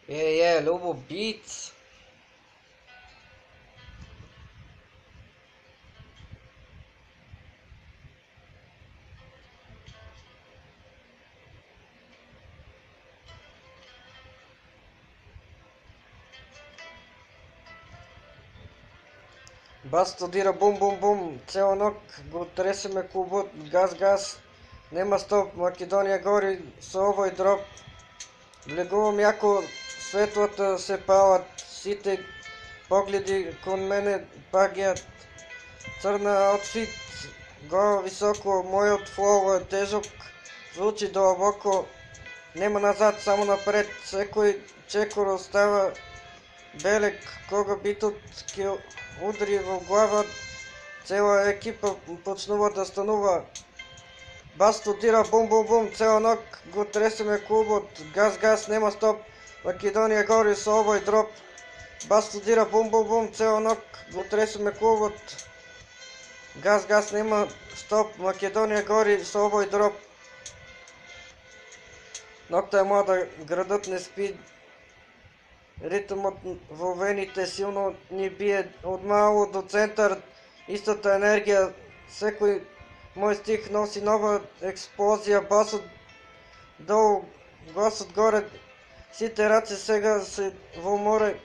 Любо Beats. Бас студира бум бум бум, цела ног го тресеме клубот, газ газ, нема стоп, Македонија гори со овој дроп. Влегувам јако, светлата се палат, сите погледи кон мене паѓаат. Црна аутфит, горо високо, мојот флоу е тежок, звучи длабоко, нема назад, само напред, секој чекор остава белек, кога битот ќе удри во глава, цела екипа почнува да станува. Бас студира бум бум бум, цела ног го тресеме клубот, газ газ, нема стоп, Македонија гори со овој дроп. Бас студира бум бум бум, цела ног го тресеме клубот, газ газ, нема стоп, Македонија гори со овој дроп. Нокта е млада, градот не спи, ритмот во вените силно ни бие од мало до центар, истата енергија, секој мој стих носи нова експлозија, басот долу, гласот горе, сите раце сега се во море,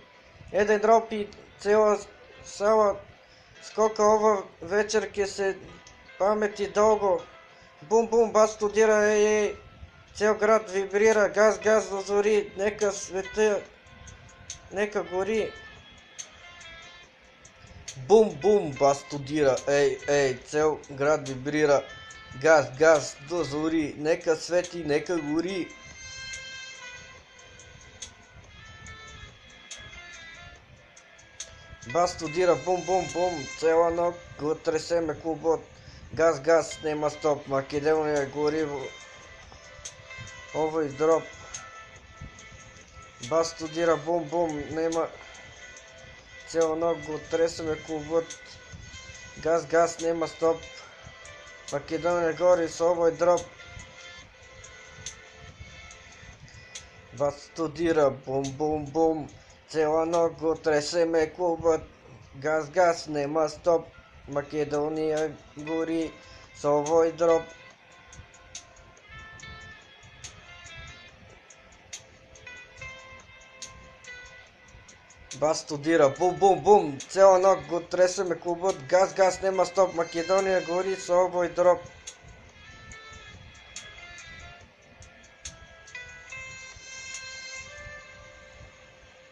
еден дроп и цела сала скока ова вечер ќе се памети долго. Бум бум, бас студира, цел град вибрира, газ газ до зори, нека света, нека гори. Бум бум, бас студира, цел град вибрира, газ газ до зори, нека свети, нека гори. Бас студира бум бум бум, цела ног го тресеме клубот, газ газ, нема стоп, Македонија гори во овој дроп. Бас студира бум бум, нема, цела ног го тресеме клубот, газ газ, нема стоп, Македонија гори со овој дроп. Бас студира бум бум бум, цела ног го тресеме клубот, газ газ, нема стоп, Македонија гори со овој дроп. Бас студира бум бум бум, цела ног го тресеме клубот, газ газ, нема стоп, Македонија гори со овој дроп.